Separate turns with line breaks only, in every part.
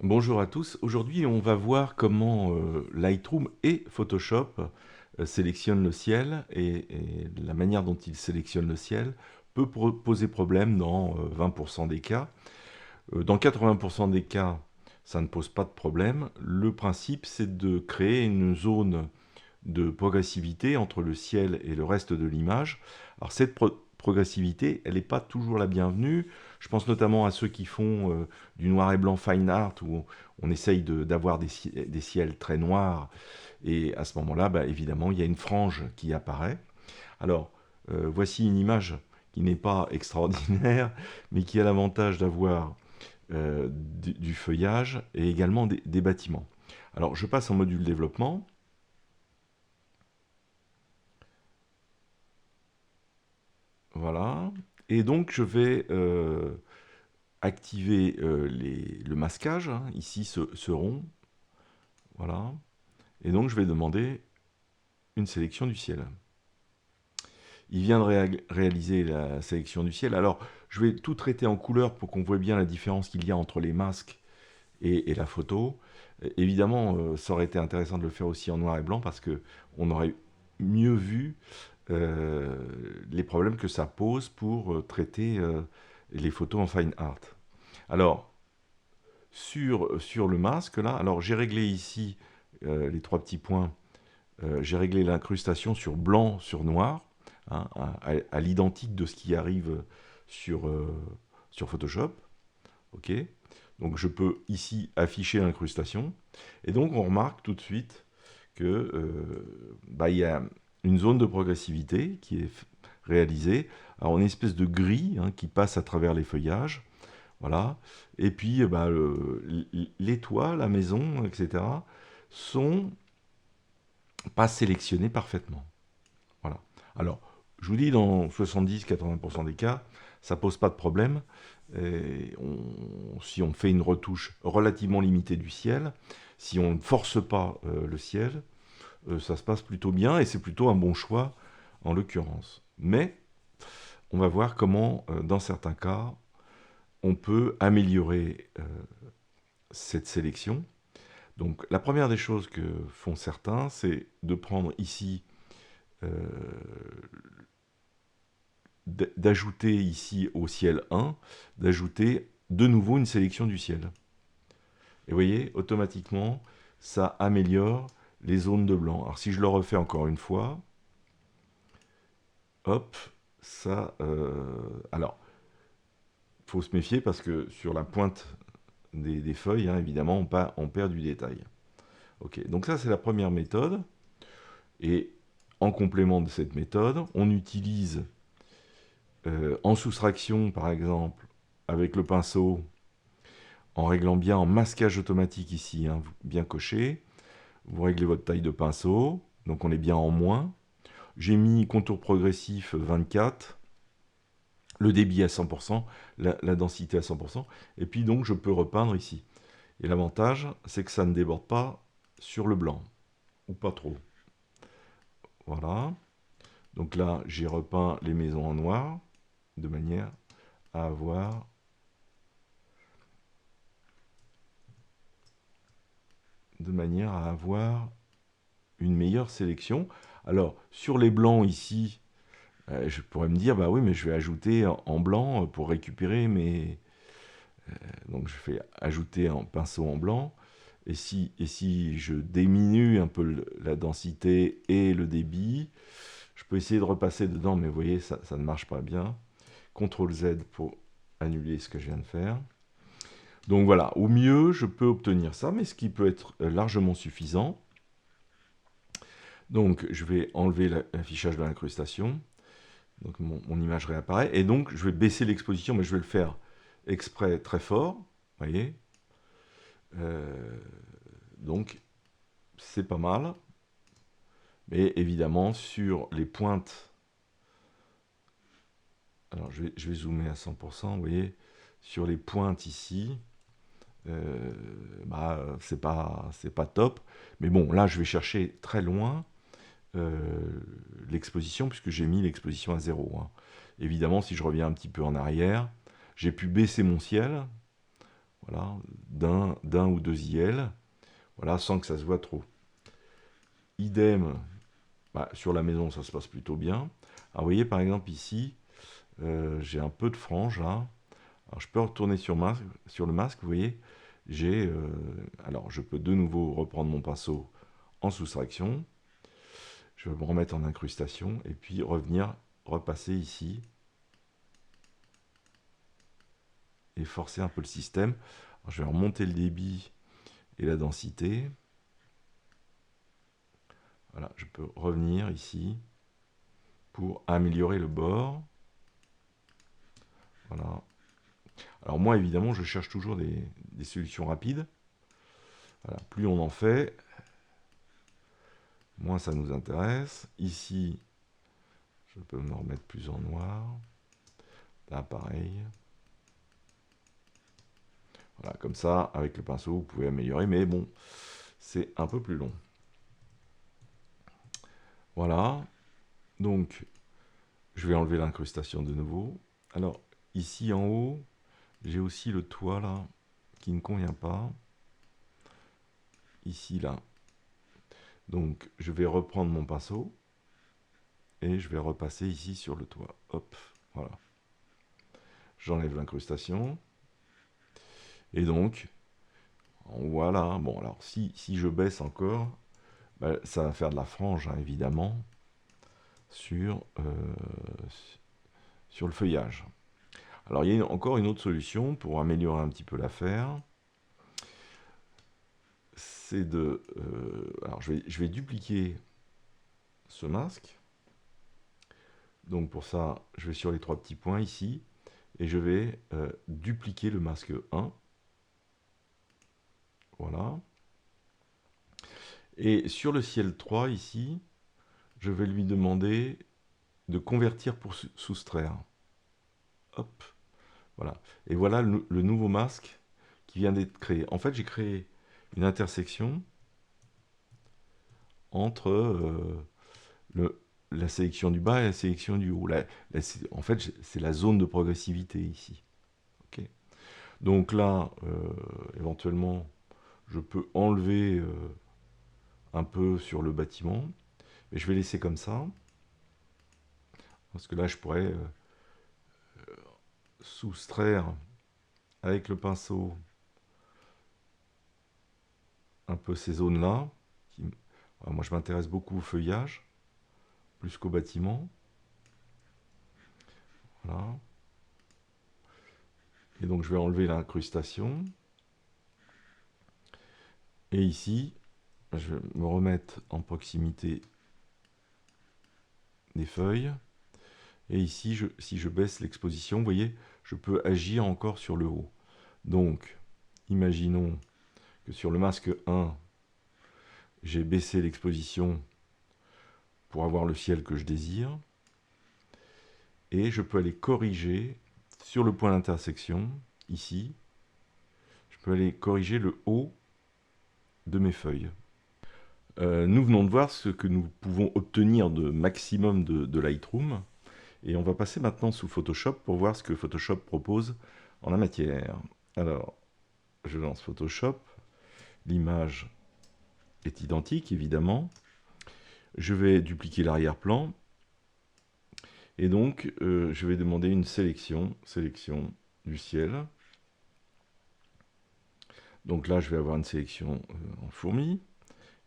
Bonjour à tous, aujourd'hui on va voir comment Lightroom et Photoshop sélectionnent le ciel et la manière dont ils sélectionnent le ciel peut poser problème dans 20% des cas. Dans 80% des cas, ça ne pose pas de problème. Le principe, c'est de créer une zone de progressivité entre le ciel et le reste de l'image. Alors cette progressivité, elle n'est pas toujours la bienvenue. Je pense notamment à ceux qui font du noir et blanc fine art, où on essaye d'avoir des ciels très noirs, et à ce moment-là, bah, évidemment, il y a une frange qui apparaît. Alors, voici une image qui n'est pas extraordinaire, mais qui a l'avantage d'avoir du feuillage et également des bâtiments. Alors, je passe en module développement. Voilà. Et donc, je vais activer le masquage, hein, ici, ce rond. Voilà. Et donc, je vais demander une sélection du ciel. Il vient de réaliser la sélection du ciel. Alors, je vais tout traiter en couleur pour qu'on voit bien la différence qu'il y a entre les masques et la photo. Évidemment, ça aurait été intéressant de le faire aussi en noir et blanc parce qu'on aurait mieux vu les problèmes que ça pose pour traiter les photos en fine art. Alors, sur le masque, là, alors j'ai réglé ici les trois petits points. J'ai réglé l'incrustation sur blanc, sur noir, hein, à l'identique de ce qui arrive sur Photoshop. Ok. Donc je peux ici afficher l'incrustation. Et donc on remarque tout de suite que il y a une zone de progressivité qui est réalisée. Alors une espèce de gris, hein, qui passe à travers les feuillages. Voilà. Et puis les toits, la maison, etc. sont pas sélectionnés parfaitement. Voilà. Alors, je vous dis, dans 70-80% des cas, ça pose pas de problème. Et si on fait une retouche relativement limitée du ciel, si on ne force pas le ciel, ça se passe plutôt bien et c'est plutôt un bon choix en l'occurrence. Mais on va voir comment, dans certains cas, on peut améliorer cette sélection. Donc la première des choses que font certains, c'est de prendre ici, d'ajouter ici au ciel 1, d'ajouter de nouveau une sélection du ciel. Et vous voyez, automatiquement, ça améliore les zones de blanc. Alors si je le refais encore une fois, hop, ça... alors, il faut se méfier parce que sur la pointe des feuilles, hein, évidemment, on perd du détail. Ok, donc ça c'est la première méthode. Et en complément de cette méthode, on utilise en soustraction, par exemple, avec le pinceau, en réglant bien en masquage automatique ici, hein, bien coché. Vous réglez votre taille de pinceau, donc on est bien en moins. J'ai mis contour progressif 24, le débit à 100%, la densité à 100%, et puis donc je peux repeindre ici. Et l'avantage, c'est que ça ne déborde pas sur le blanc, ou pas trop. Voilà. Donc là, j'ai repeint les maisons en noir, de manière à avoir une meilleure sélection. Alors, sur les blancs ici, je pourrais me dire, bah oui, mais je vais ajouter en blanc pour récupérer mes... donc je fais ajouter en pinceau en blanc. Et si je diminue un peu la densité et le débit, je peux essayer de repasser dedans, mais vous voyez, ça ne marche pas bien. CTRL Z pour annuler ce que je viens de faire. Donc voilà, au mieux, je peux obtenir ça, mais ce qui peut être largement suffisant. Donc je vais enlever l'affichage de l'incrustation. Donc mon image réapparaît. Et donc je vais baisser l'exposition, mais je vais le faire exprès très fort. Vous voyez, donc c'est pas mal. Mais évidemment, sur les pointes... Alors je vais zoomer à 100%, vous voyez, sur les pointes ici, c'est pas top. Mais bon, là je vais chercher très loin. l'exposition, puisque j'ai mis l'exposition à 0. Hein. Évidemment, si je reviens un petit peu en arrière, j'ai pu baisser mon ciel, voilà, d'un ou deux IL, voilà, sans que ça se voit trop. Idem, sur la maison, ça se passe plutôt bien. Alors, vous voyez, par exemple, ici, j'ai un peu de frange, là. Alors, je peux retourner sur le masque, vous voyez, alors, je peux de nouveau reprendre mon pinceau en soustraction. Je vais me remettre en incrustation, et puis repasser ici, et forcer un peu le système. Alors, je vais remonter le débit et la densité. Voilà, je peux revenir ici pour améliorer le bord. Voilà. Alors moi, évidemment, je cherche toujours des solutions rapides. Voilà. Plus on en fait, moins ça nous intéresse. Ici, je peux me remettre plus en noir. Là, pareil. Voilà, comme ça, avec le pinceau, vous pouvez améliorer, mais bon, c'est un peu plus long. Voilà. Donc, je vais enlever l'incrustation de nouveau. Alors, ici en haut, j'ai aussi le toit là, qui ne convient pas. Ici, là. Donc, je vais reprendre mon pinceau. Et je vais repasser ici sur le toit. Hop, voilà. J'enlève l'incrustation. Et donc, voilà. Bon, alors, si je baisse encore, ça va faire de la frange, hein, évidemment, sur le feuillage. Alors, il y a encore une autre solution pour améliorer un petit peu l'affaire. C'est de... alors, je vais dupliquer ce masque. Donc, pour ça, je vais sur les trois petits points ici. Et je vais dupliquer le masque 1. Voilà. Et sur le ciel 3, ici, je vais lui demander de convertir pour soustraire. Hop. Voilà. Et voilà le nouveau masque qui vient d'être créé. En fait, j'ai créé une intersection entre la sélection du bas et la sélection du haut. En fait, c'est la zone de progressivité ici. Okay. Donc là, éventuellement, je peux enlever un peu sur le bâtiment. Mais je vais laisser comme ça. Parce que là, je pourrais soustraire avec le pinceau un peu ces zones-là. Moi, je m'intéresse beaucoup au feuillage, plus qu'au bâtiment. Voilà. Et donc, je vais enlever l'incrustation. Et ici, je vais me remettre en proximité des feuilles. Et ici, si je baisse l'exposition, vous voyez, je peux agir encore sur le haut. Donc, imaginons que sur le masque 1, j'ai baissé l'exposition pour avoir le ciel que je désire. Et je peux aller corriger sur le point d'intersection, ici. Je peux aller corriger le haut de mes feuilles. Nous venons de voir ce que nous pouvons obtenir de maximum de Lightroom. Et on va passer maintenant sous Photoshop pour voir ce que Photoshop propose en la matière. Alors, je lance Photoshop. L'image est identique, évidemment. Je vais dupliquer l'arrière-plan. Et donc, je vais demander une sélection du ciel. Donc là, je vais avoir une sélection en fourmi.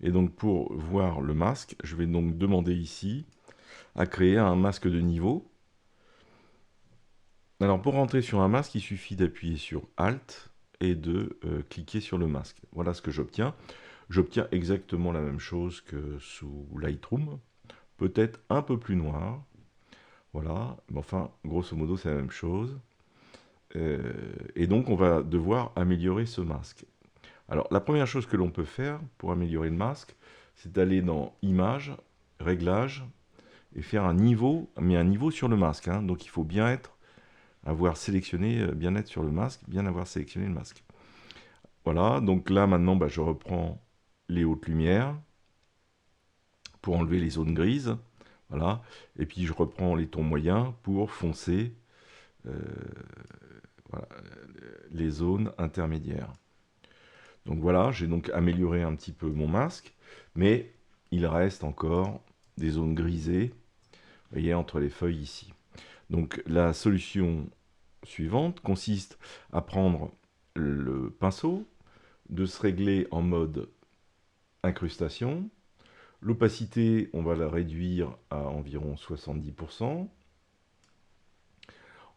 Et donc, pour voir le masque, je vais donc demander ici à créer un masque de niveau. Alors, pour rentrer sur un masque, il suffit d'appuyer sur Alt et de cliquer sur le masque. Voilà ce que j'obtiens. J'obtiens exactement la même chose que sous Lightroom, peut-être un peu plus noir. Voilà, mais enfin, grosso modo, c'est la même chose. Et donc, on va devoir améliorer ce masque. Alors, la première chose que l'on peut faire pour améliorer le masque, c'est d'aller dans Images, Réglages, et faire un niveau, mais un niveau sur le masque. Hein. Donc, il faut bien avoir sélectionné, bien être sur le masque, bien avoir sélectionné le masque. Voilà, donc là, maintenant, je reprends les hautes lumières pour enlever les zones grises. Voilà. Et puis je reprends les tons moyens pour foncer voilà, les zones intermédiaires. Donc voilà, j'ai donc amélioré un petit peu mon masque, mais il reste encore des zones grisées, vous voyez, entre les feuilles ici. Donc la solution suivante consiste à prendre le pinceau, de se régler en mode incrustation. L'opacité, on va la réduire à environ 70%.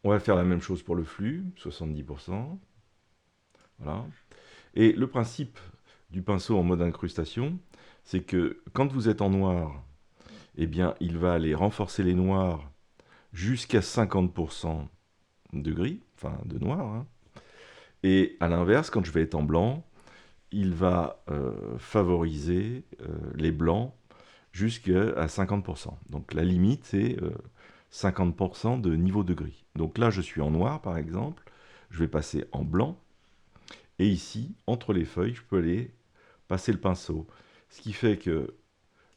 On va faire la même chose pour le flux, 70%. Voilà. Et le principe du pinceau en mode incrustation, c'est que quand vous êtes en noir, eh bien, il va aller renforcer les noirs jusqu'à 50% de gris, enfin de noir. Hein. Et à l'inverse, quand je vais être en blanc, il va favoriser les blancs jusqu'à 50%. Donc la limite, c'est 50% de niveau de gris. Donc là, je suis en noir, par exemple. Je vais passer en blanc. Et ici, entre les feuilles, je peux aller passer le pinceau. Ce qui fait que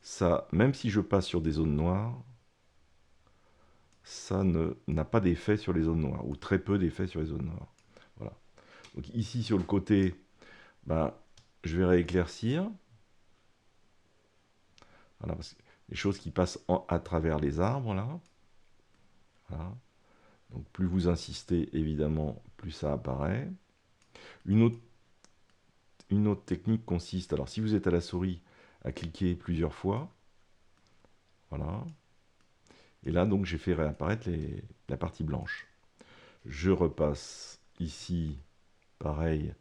ça, même si je passe sur des zones noires, ça n'a pas d'effet sur les zones noires, ou très peu d'effet sur les zones noires. Voilà. Donc ici, sur le côté, bah, je vais rééclaircir. Voilà, parce que les choses qui passent à travers les arbres, là. Voilà. Donc plus vous insistez, évidemment, plus ça apparaît. Une autre technique consiste, alors si vous êtes à la souris, à cliquer plusieurs fois. Voilà. Et là, donc, j'ai fait réapparaître la partie blanche. Je repasse ici, pareil,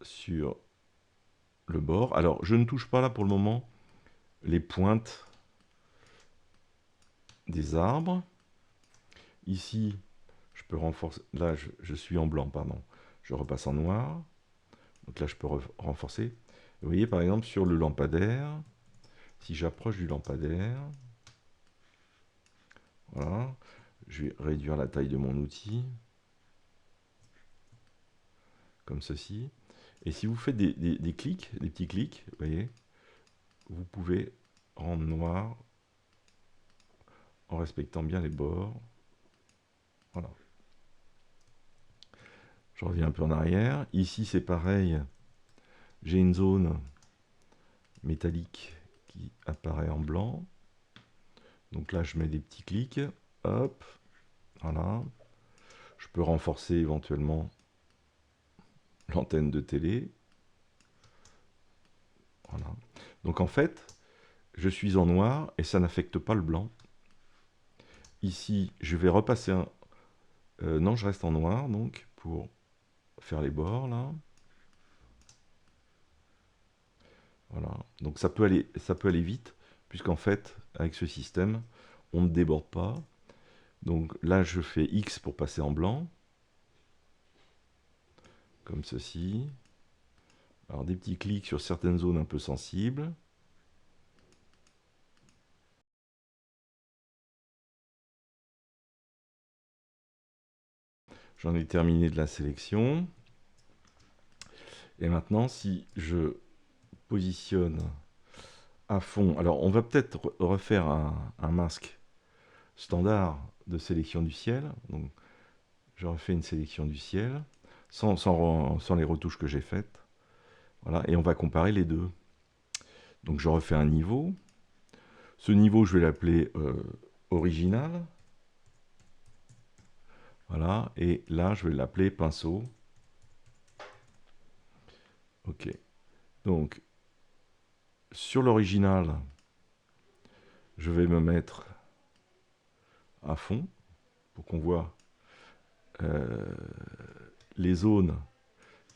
sur le bord. Alors, je ne touche pas là pour le moment les pointes des arbres. Ici, je peux renforcer. Là, je suis en blanc, pardon. Je repasse en noir. Donc là, je peux renforcer. Vous voyez, par exemple, sur le lampadaire, si j'approche du lampadaire, voilà, je vais réduire la taille de mon outil, comme ceci. Et si vous faites des clics, des petits clics, vous voyez, vous pouvez rendre noir en respectant bien les bords. Voilà. Je reviens un peu en arrière. Ici, c'est pareil. J'ai une zone métallique qui apparaît en blanc. Donc là, je mets des petits clics. Hop. Voilà. Je peux renforcer éventuellement l'antenne de télé. Voilà. Donc en fait, je suis en noir et ça n'affecte pas le blanc. Ici, je vais repasser un... non, je reste en noir, donc, pour faire les bords, là. Voilà. Donc ça peut aller vite, puisqu'en fait, avec ce système, on ne déborde pas. Donc là, je fais X pour passer en blanc. Comme ceci. Alors des petits clics sur certaines zones un peu sensibles. J'en ai terminé de la sélection. Et maintenant, si je positionne à fond... Alors, on va peut-être refaire un masque standard de sélection du ciel. Donc, je refais une sélection du ciel, sans les retouches que j'ai faites. Voilà, et on va comparer les deux. Donc, je refais un niveau. Ce niveau, je vais l'appeler original. Voilà, et là, je vais l'appeler pinceau. Ok. Donc, sur l'original, je vais me mettre à fond pour qu'on voit les zones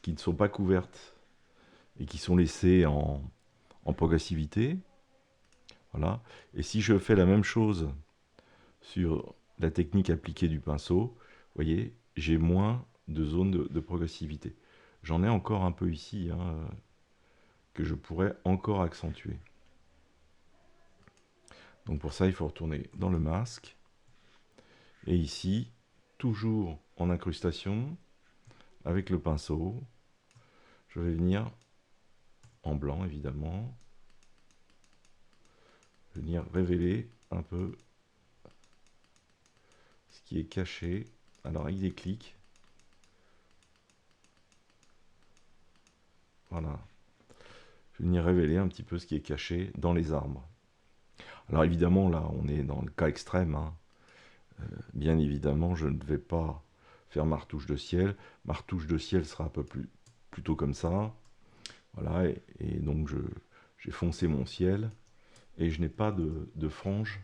qui ne sont pas couvertes et qui sont laissées en progressivité. Voilà. Et si je fais la même chose sur la technique appliquée du pinceau, vous voyez, j'ai moins de zones de progressivité. J'en ai encore un peu ici, hein, que je pourrais encore accentuer. Donc pour ça, il faut retourner dans le masque. Et ici, toujours en incrustation, avec le pinceau, je vais venir en blanc, évidemment. venir révéler un peu ce qui est caché. Alors avec des clics, voilà, je vais venir révéler un petit peu ce qui est caché dans les arbres. Alors évidemment, là, on est dans le cas extrême, hein. Bien évidemment, je ne vais pas faire ma retouche de ciel. Ma retouche de ciel sera un peu plutôt comme ça. Voilà, et donc j'ai foncé mon ciel et je n'ai pas de frange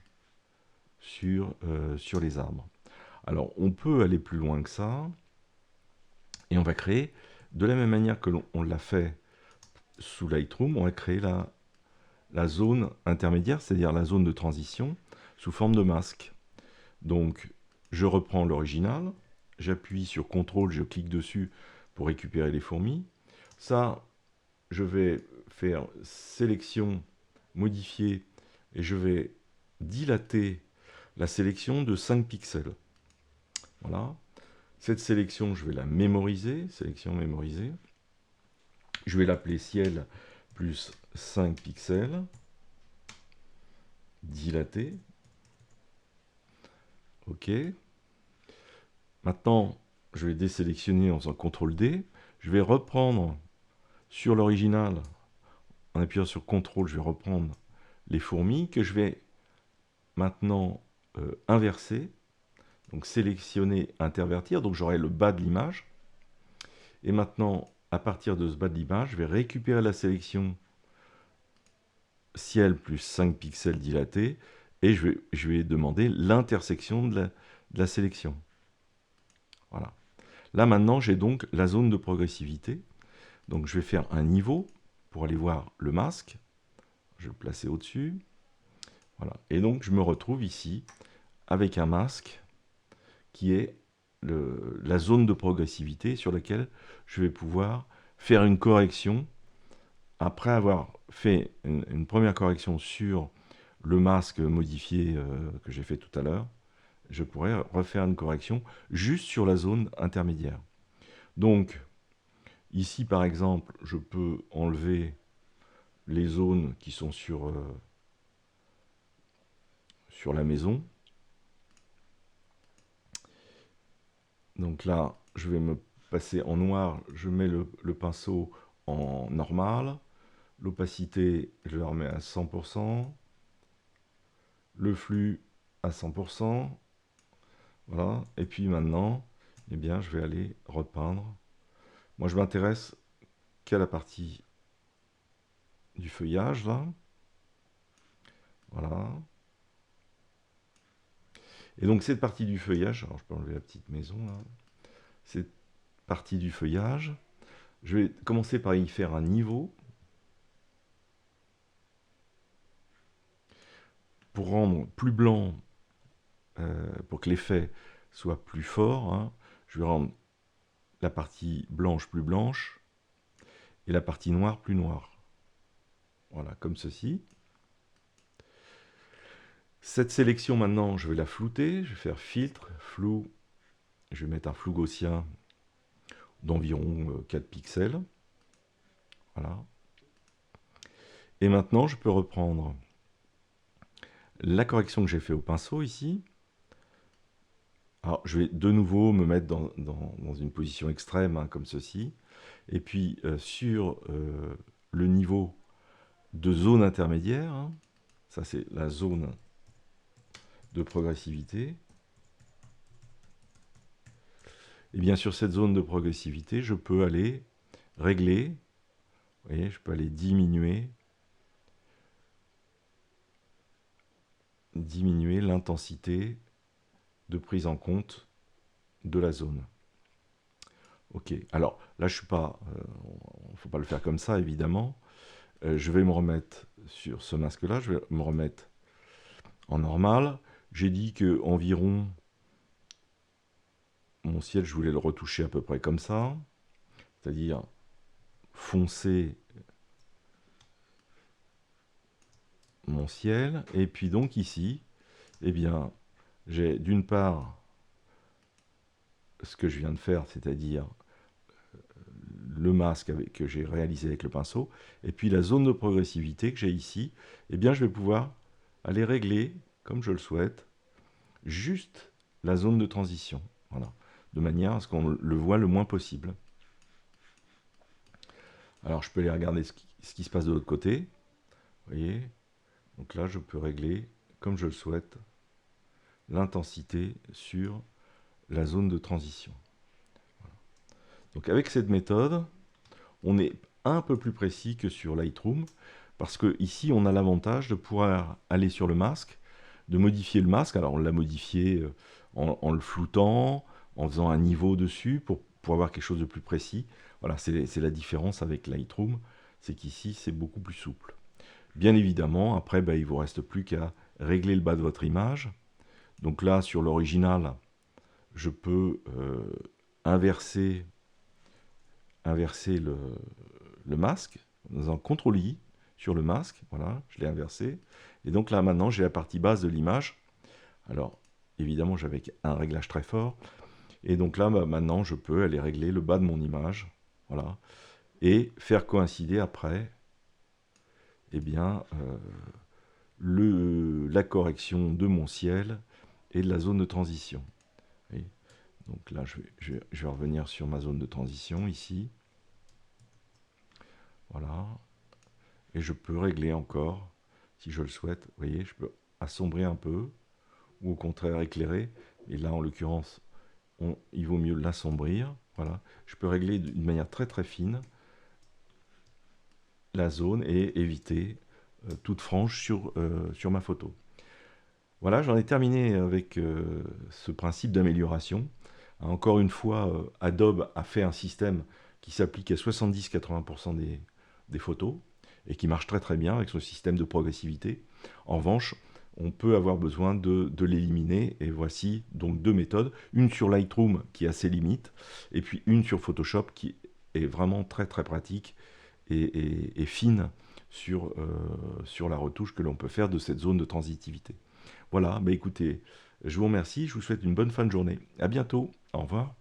sur les arbres. Alors, on peut aller plus loin que ça et on va créer, de la même manière que l'on l'a fait sous Lightroom, on va créer la zone intermédiaire, c'est-à-dire la zone de transition, sous forme de masque. Donc, je reprends l'original, j'appuie sur CTRL, je clique dessus pour récupérer les fourmis. Ça, je vais faire sélection, modifier, et je vais dilater la sélection de 5 pixels. Voilà. Cette sélection, je vais la mémoriser, sélection mémorisée. Je vais l'appeler ciel plus 5 pixels, dilaté. OK. Maintenant, je vais désélectionner en faisant CTRL D. Je vais reprendre sur l'original, en appuyant sur CTRL, je vais reprendre les fourmis que je vais maintenant inverser. Donc sélectionner, intervertir. Donc j'aurai le bas de l'image. Et maintenant, à partir de ce bas de l'image, je vais récupérer la sélection ciel plus 5 pixels dilatés. Et je vais demander l'intersection de la sélection. Voilà. Là maintenant, j'ai donc la zone de progressivité. Donc je vais faire un niveau pour aller voir le masque. Je vais le placer au-dessus. Voilà. Et donc je me retrouve ici avec un masque qui est la zone de progressivité sur laquelle je vais pouvoir faire une correction. Après avoir fait une première correction sur le masque modifié que j'ai fait tout à l'heure, je pourrais refaire une correction juste sur la zone intermédiaire. Donc, ici par exemple, je peux enlever les zones qui sont sur la maison. Donc là, je vais me passer en noir, je mets le pinceau en normal. L'opacité, je la remets à 100%. Le flux à 100%. Voilà. Et puis maintenant, eh bien, je vais aller repeindre. Moi, je m'intéresse qu'à la partie du feuillage, là. Voilà. Et donc, cette partie du feuillage, alors je peux enlever la petite maison, là. Cette partie du feuillage, je vais commencer par y faire un niveau. Pour rendre plus blanc, pour que l'effet soit plus fort, hein, je vais rendre la partie blanche plus blanche et la partie noire plus noire. Voilà, comme ceci. Cette sélection maintenant, je vais la flouter. Je vais faire filtre, flou. Je vais mettre un flou gaussien d'environ 4 pixels. Voilà. Et maintenant, je peux reprendre la correction que j'ai fait au pinceau ici. Alors, je vais de nouveau me mettre dans une position extrême, hein, comme ceci. Et puis, sur le niveau de zone intermédiaire, hein, ça c'est la zone de progressivité. Et bien sur cette zone de progressivité, je peux aller régler, vous voyez, je peux aller diminuer l'intensité de prise en compte de la zone. Ok, alors là je suis pas, il ne faut pas le faire comme ça évidemment. Je vais me remettre sur ce masque là, je vais me remettre en normal. J'ai dit que environ mon ciel, je voulais le retoucher à peu près comme ça, c'est-à-dire foncer mon ciel. Et puis donc ici, eh bien, j'ai d'une part ce que je viens de faire, c'est-à-dire le masque que j'ai réalisé avec le pinceau, et puis la zone de progressivité que j'ai ici, eh bien, je vais pouvoir aller régler, comme je le souhaite, juste la zone de transition. Voilà. De manière à ce qu'on le voit le moins possible. Alors, je peux aller regarder ce qui se passe de l'autre côté. Vous voyez? Donc là, je peux régler, comme je le souhaite, l'intensité sur la zone de transition. Voilà. Donc avec cette méthode, on est un peu plus précis que sur Lightroom, parce que ici, on a l'avantage de pouvoir aller sur le masque, de modifier le masque. Alors, on l'a modifié en le floutant, en faisant un niveau dessus, pour avoir quelque chose de plus précis. Voilà, c'est la différence avec Lightroom, c'est qu'ici, c'est beaucoup plus souple. Bien évidemment, après, il ne vous reste plus qu'à régler le bas de votre image. Donc là, sur l'original, je peux inverser le masque en faisant CTRL-I sur le masque. Voilà, je l'ai inversé. Et donc là, maintenant, j'ai la partie basse de l'image. Alors, évidemment, j'avais un réglage très fort. Et donc là, maintenant, je peux aller régler le bas de mon image. Voilà. Et faire coïncider après, eh bien, la correction de mon ciel et de la zone de transition. Et donc là, je vais revenir sur ma zone de transition ici. Voilà. Et je peux régler encore, si je le souhaite. Vous voyez, je peux assombrir un peu, ou au contraire éclairer. Et là, en l'occurrence, il vaut mieux l'assombrir. Voilà. Je peux régler d'une manière très très fine la zone et éviter toute frange sur ma photo. Voilà, j'en ai terminé avec ce principe d'amélioration. Encore une fois, Adobe a fait un système qui s'applique à 70-80% des photos et qui marche très très bien avec ce système de progressivité. En revanche, on peut avoir besoin de l'éliminer, et voici donc deux méthodes, une sur Lightroom qui a ses limites, et puis une sur Photoshop qui est vraiment très très pratique et fine sur la retouche que l'on peut faire de cette zone de transitivité. Voilà, écoutez, je vous remercie, je vous souhaite une bonne fin de journée. À bientôt, au revoir.